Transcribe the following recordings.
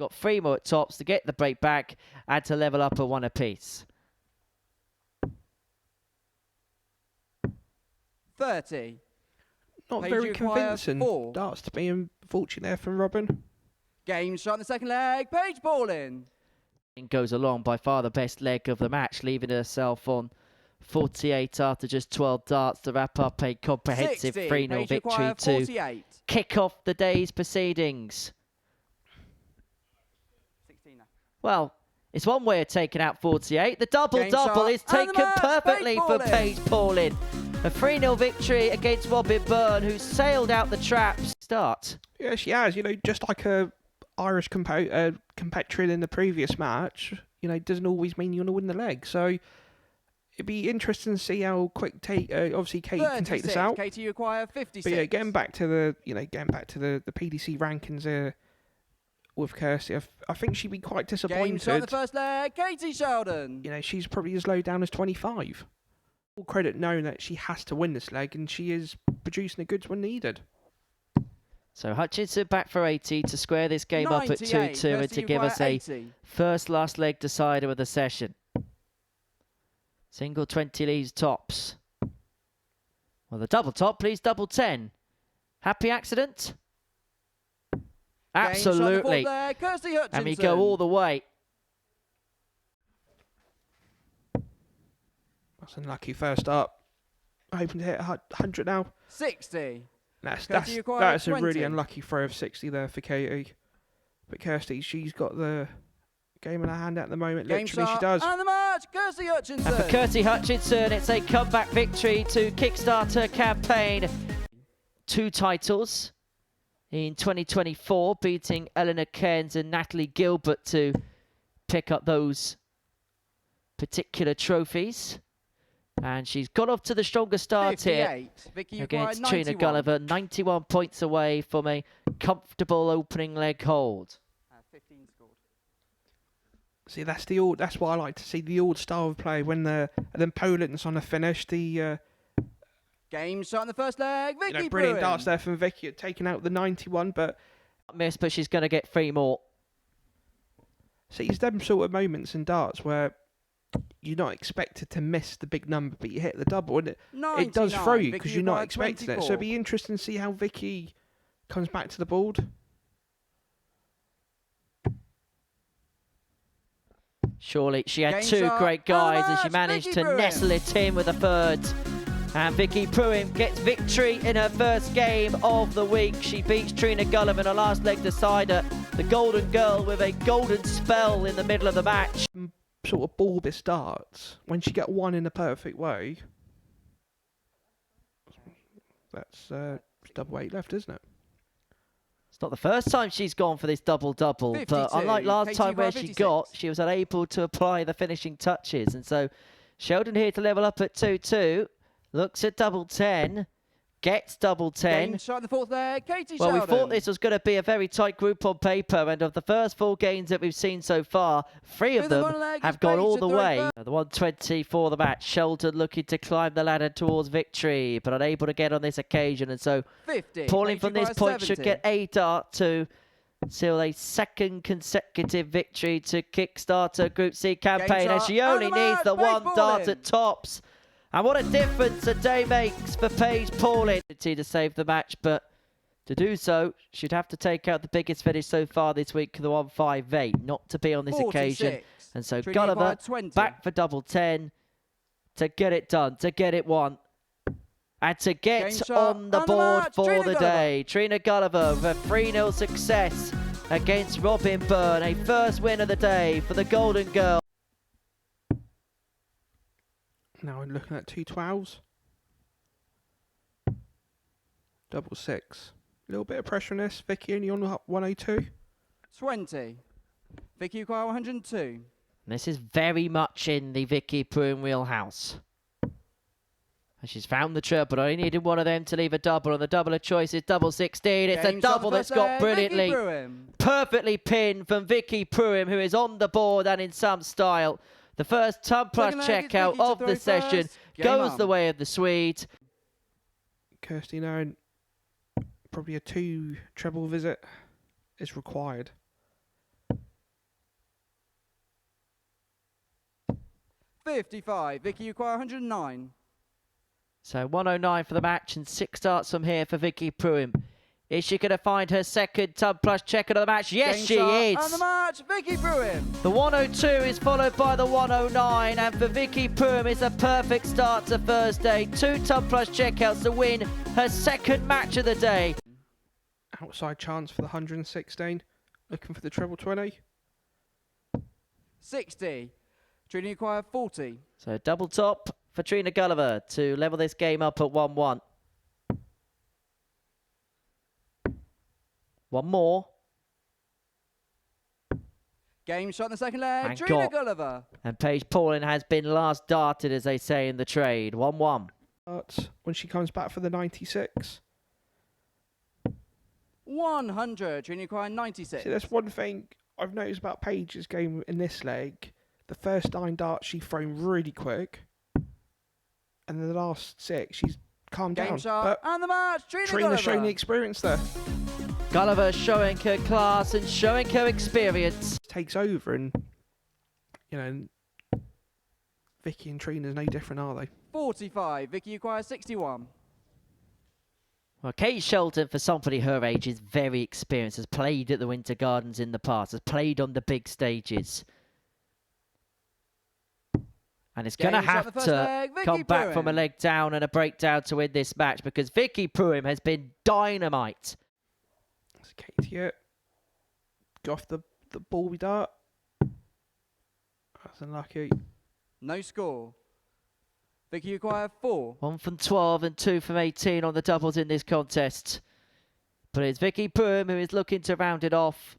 Got 3 more at tops to get the break back and to level up at 1 apiece. 30. Not Page very convincing. 4. Darts to be unfortunate there from Robin. Game shot in the second leg. Page ball in. Goes along by far the best leg of the match, leaving herself on 48 after just 12 darts to wrap up a comprehensive 3-0 victory to kick off the day's proceedings. 16 now. Well, it's one way of taking out 48. The double-double is taken perfectly for Paige Paulin. A 3-0 victory against Robin Byrne, who sailed out the traps. Start. Yeah, she has. You know, just like a Irish compatriot in the previous match, you know, doesn't always mean you're going to win the leg. So it'd be interesting to see how quick obviously Kate can take this out. Katie, you require 56. But yeah, getting back to the PDC rankings with Kirsty, I think she'd be quite disappointed. Game shot in the first leg. Katie Sheldon. You know, she's probably as low down as 25. All credit knowing that she has to win this leg, and she is producing the goods when needed. So Hutchinson back for 80 to square this game up at 2-2 and to give us a first last leg decider of the session. Single 20 leaves tops. Well, the double top, please double 10. Happy accident? Absolutely. And we go all the way. That's unlucky first up. Hoping to hit 100 now. 60. That's a really unlucky throw of 60 there for Katie. But Kirsty, she's got the game in her hand at the moment. Literally, she does. And the match, Kirsty Hutchinson. And for Kirsty Hutchinson, it's a comeback victory to kickstart her campaign. 2 titles in 2024, beating Eleanor Cairns and Natalie Gilbert to pick up those particular trophies. And she's got off to the stronger start 58. Here against Trina Gulliver, 91 points away from a comfortable opening leg hold. 15 scored. See, that's what I like to see, the old style of play when the opponent's on the finish. The game shot in the first leg. Vicky brilliant darts there from Vicky, taking out the 91, but miss, but she's going to get 3 more. See, it's them sort of moments in darts where you're not expected to miss the big number, but you hit the double, and it does throw you because you're not expecting it. So it'll be interesting to see how Vicky comes back to the board. Surely she had 2 great guides and she managed to nestle it in with a 3rd. And Vicky Pruitt gets victory in her first game of the week. She beats Trina Gulliver in her last leg decider. The Golden Girl with a golden spell in the middle of the match. Sort of bulbous darts, when she get one in a perfect way, that's double 8 left, isn't it? It's not the first time she's gone for this double-double, but unlike last time where she was unable to apply the finishing touches. And so Sheldon here to level up at 2-2, looks at double 10, gets double 10. Shot in the fourth leg, Katie well, Sheldon. We thought this was going to be a very tight group on paper, and of the first 4 games that we've seen so far, 3 of them have gone all the way. The 120 for the match. Sheldon looking to climb the ladder towards victory, but unable to get on this occasion, and so 50. Pauline from this point should get a dart to seal a 2nd consecutive victory to kickstart her Group C campaign, and she only needs the 1 dart at tops. And what a difference a day makes for Paige Paulin to save the match, but to do so, she'd have to take out the biggest finish so far this week, the 158, not to be on this occasion. And so Gulliver back for double 10 to get it done, to get it won, and to get on the board for the day. Trina Gulliver with a 3-0 success against Robin Byrne, a first win of the day for the Golden Girl. Now we're looking at 2 12s. Double 6. A little bit of pressure on this. Vicky only on 102. 20. Vicky require 102. This is very much in the Vicky Pruitt wheelhouse. And she's found the triple, only needed 1 of them to leave a double, and the double of choice is double 16. It's a double that's got brilliantly, perfectly pinned from Vicky Pruitt, who is on the board and in some style. The first Tub Plus checkout of the session goes the way of the Swede. Kirsty knowing probably a 2 treble visit is required. 55. Vicky, you require 109. So 109 for the match and 6 darts from here for Vicky Pruim. Is she going to find her second tub plus checker of the match? Yes, Game she start is. on the match, Vicky Pruim. The 102 is followed by the 109, and for Vicky Pruim, it's a perfect start to Thursday. 2 tub plus checkouts to win her second match of the day. Outside chance for the 116. Looking for the treble 20. 60. Trina, you require 40. So double top for Trina Gulliver to level this game up at 1-1. One more. Game shot in the second leg, And Trina got. Gulliver. And Paige Paulin has been last darted, as they say in the trade. 1-1. Darts when she comes back for the 96. 100. Trina, you require 96. See, that's one thing I've noticed about Paige's game in this leg. The first 9 darts she's thrown really quick. And then the last 6, she's calmed Game down. shot But and the match, Trina's Trina's showing the experience there. Gulliver showing her class and showing her experience. Takes over and, you know, Vicky and Trina's no different, are they? 45. Vicky, you require 61. Well, Kate Shelton, for somebody her age, is very experienced, has played at the Winter Gardens in the past, has played on the big stages. And it's going to have to come back from a leg down and a breakdown to win this match, because Vicky Pruim has been dynamite. That's Katie here. Go off the ball we dart. That's unlucky. No score. Vicky, you require 4. 1 from 12 and 2 from 18 on the doubles in this contest. But it's Vicky Pruim who is looking to round it off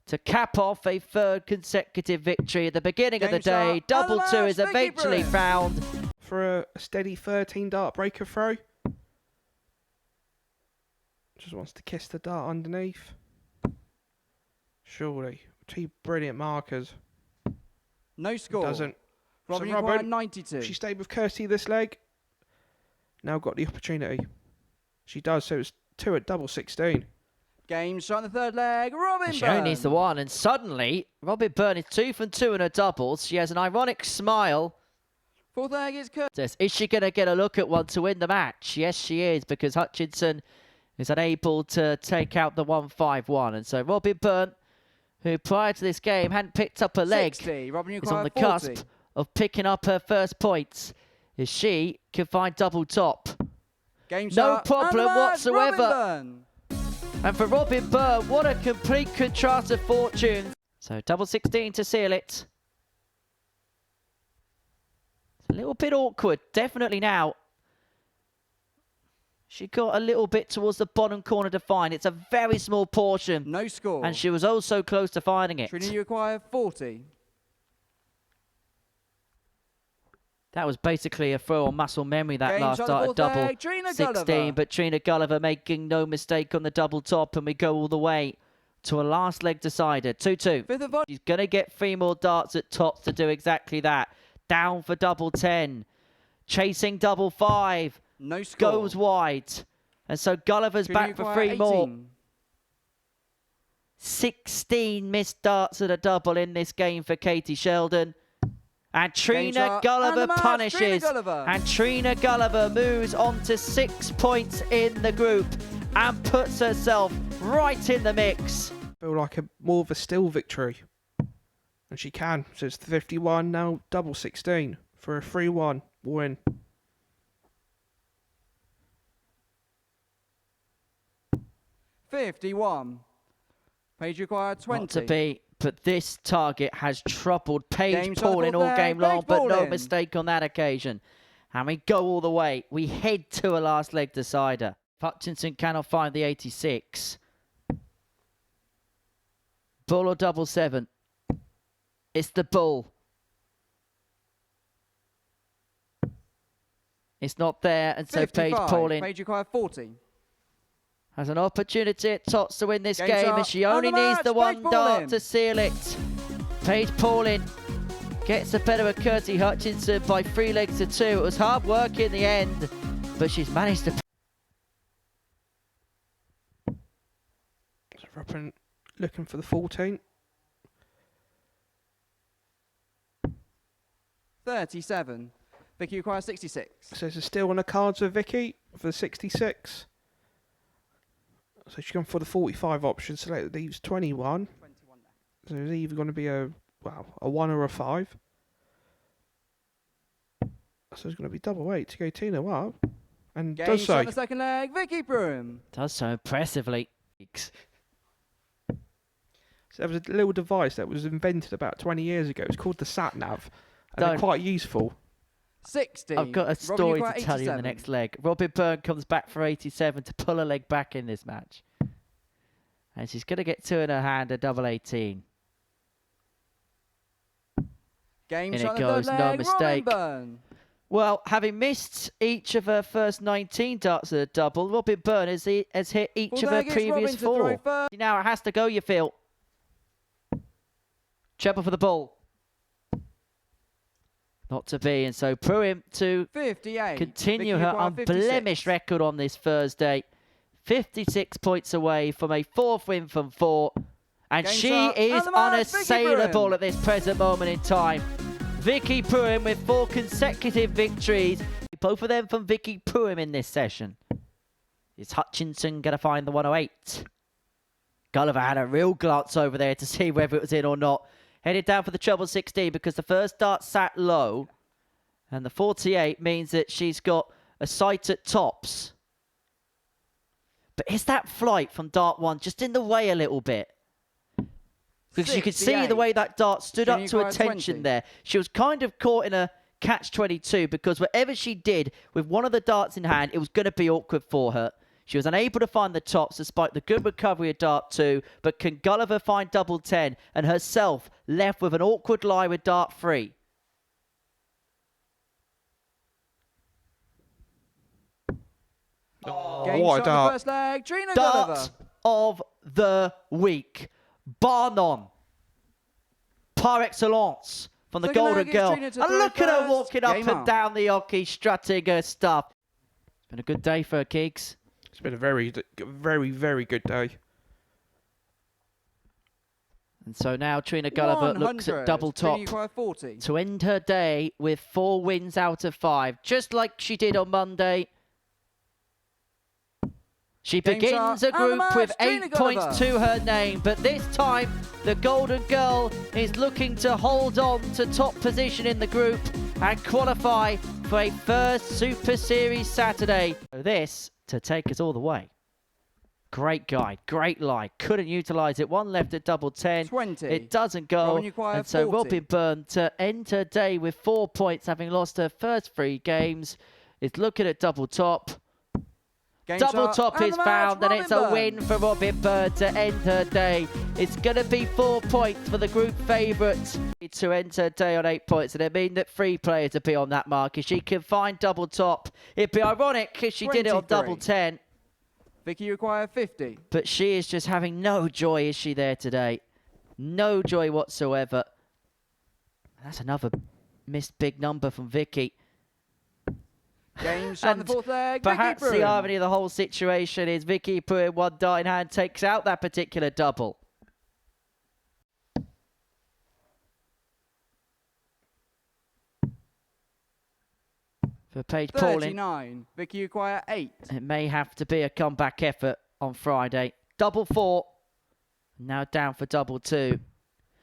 to cap off a 3rd consecutive victory at the beginning of the day. Double 2 is eventually found. For a steady 13 dart breaker throw. Just wants to kiss the dart underneath. Surely. 2 brilliant markers. No score. Doesn't. Robin, So you require Robin, 92. she stayed with Kirsty this leg. Now got the opportunity. She does, so it's 2 at double 16. Game shot in the third leg, Robin She Byrne. only needs the 1, and suddenly Robin Byrne is 2 from 2 in her doubles. She has an ironic smile. Fourth leg is Curtis. Is she going to get a look at one to win the match? Yes, she is, because Hutchinson is unable to take out the 1-5-1. And so Robin Byrne, who prior to this game hadn't picked up a leg, 60. Robin, you is on the 40. cusp of picking up her first points. If she can find double top. Game No shot, problem and the match, whatsoever. Robin Byrne. And for Robin Byrne, what a complete contrast of fortunes. So double 16 to seal it. It's a little bit awkward, definitely now. She got a little bit towards the bottom corner to find. It's a very small portion. No score. And she was also close to finding it. Trina, you require 40. That was basically a throw on muscle memory, that Game last shot, start the at double fourth leg, Trina 16. Gulliver. But Trina Gulliver making no mistake on the double top, and we go all the way to a last leg decider. 2-2. Fifth of She's going to get 3 more darts at tops to do exactly that. Down for double 10. Chasing double 5. no score. Goes wide. And so Gulliver's Trina, you back for require 3 more. 18. 16 missed darts at a double in this game for Katie Sheldon. And Trina shot, Gulliver and the match, punishes. Trina Gulliver. And Trina Gulliver moves on to 6 points in the group and puts herself right in the mix. Feel like more of a still victory. And she can. So it's 51, now double 16 for a 3-1 win. $51. Paige required 20. Not to be, but this target has troubled Paige Game shot, Paulin fourth all leg, game Paige long, but no Paulin. mistake on that occasion. And we go all the way. We head to a last leg decider. Hutchinson cannot find the 86. Bull or double 7? It's the bull. It's not there, and so 55. Paige Paulin Paige required 40. has an opportunity at tots to win this Game game, shot, and she and only the needs match, the Paige 1 dart Paulin. to seal it. Paige Paulin gets the better of Kirsty Hutchinson by 3 legs to 2. It was hard work in the end, but she's managed to... So Robin looking for the 14. 37. Vicky requires 66. So there's a steal on the cards with Vicky for the 66. So she's gone for the 45 option, so that leaves 21. 21 left. So it's either going to be a 1 or a 5. So it's going to be double 8 to go Tina up. And Game does so. on the second leg, Vicky Broom. Does so impressively. So there was a little device that was invented about 20 years ago. It's called the sat nav. And they're quite useful. 60. I've got a story to tell you in the 87. next leg. Robin Byrne comes back for 87 to pull a leg back in this match. And she's going to get 2 in her hand, a double 18. Game In shot it on the goes, third no leg, mistake. Robin Byrne. Well, having missed each of her first 19 darts at a double, Robin Byrne has hit each Full of her leg, it's Robin previous to throw 4. first. Now it has to go, you feel. Treble for the ball. Not to be, and so Pruim to 58. continue Vicky her requires 56. unblemished record on this Thursday. 56 points away from a 4th win from 4. And Game's she up. is And the match, Vicky unassailable Pruim. at this present moment in time. Vicky Pruim with 4 consecutive victories. Both of them from Vicky Pruim in this session. Is Hutchinson going to find the 108? Gulliver had a real glance over there to see whether it was in or not. Headed down for the treble 16 because the first dart sat low. And the 48 means that she's got a sight at tops. But is that flight from dart 1 just in the way a little bit? Because you could see the 68. way that dart stood up Junior to requires attention 20. there. She was kind of caught in a catch-22 because whatever she did with one of the darts in hand, it was going to be awkward for her. She was unable to find the tops despite the good recovery of dart 2, but can Gulliver find double 10 and herself left with an awkward lie with dart 3? Game what a shot on the dart. first leg, Trina Gulliver. Dart of the week. Bar none. Par excellence from the Second Golden leg is Girl. Trina to And throw look at her first. walking up Game and on. down the hockey, strutting her stuff. It's been a good day for her, Keegs. It's been a very, very good day. And so now Trina Gulliver looks at 100. double top Trina requires 40. to end her day with 4 wins out of 5, just like she did on Monday. She Game begins shot, a and the group match, with 8 Trina points Gulliver. to her name, but this time the Golden Girl is looking to hold on to top position in the group and qualify for a first Super Series Saturday. This to take us all the way. Great guide, great lie. Couldn't utilise it. 1 left at double 10. 20. It doesn't go. Robin, you require And so 40. Robin Byrne to end her day with 4 points, having lost her first 3 games, is looking at double top. Game Double shot, top and is the match, found, and it's a Robin win Byrne. for Robin Byrne to end her day. It's going to be 4 points for the group favourite to end her day on 8 points, and it means that 3 players will be on that mark. If she can find double top, it'd be ironic if she did it on 23. double 10. Vicky requires 50. But she is just having no joy, is she, there today? No joy whatsoever. That's another missed big number from Vicky. Game shot on the And fourth leg, perhaps Vicky the Broom. irony of the whole situation is Vicky putting 1 dart in hand takes out that particular double. For Paige Pauling, 39. Vicky require 8. it may have to be a comeback effort on Friday. Double 4. Now down for double 2.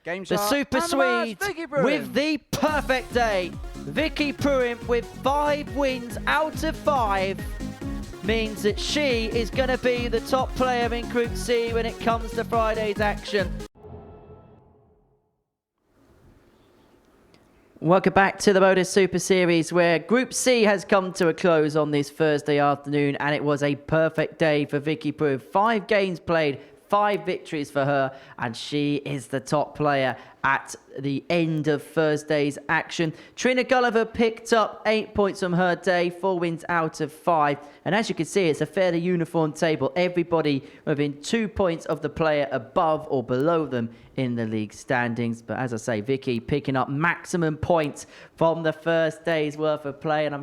Game The shot, Super and the match, Swedes Vicky Broom. with the perfect day. Vicky Pruim with 5 wins out of 5 means that she is going to be the top player in Group C when it comes to Friday's action. Welcome back to the MODUS Super Series, where Group C has come to a close on this Thursday afternoon, and it was a perfect day for Vicky Pruim. 5 games played, 5 victories for her, and she is the top player at the end of Thursday's action. Trina Gulliver picked up 8 points from her day, 4 wins out of 5. And as you can see, it's a fairly uniform table. Everybody within 2 points of the player above or below them in the league standings. But as I say, Vicky picking up maximum points from the first day's worth of play, and I'm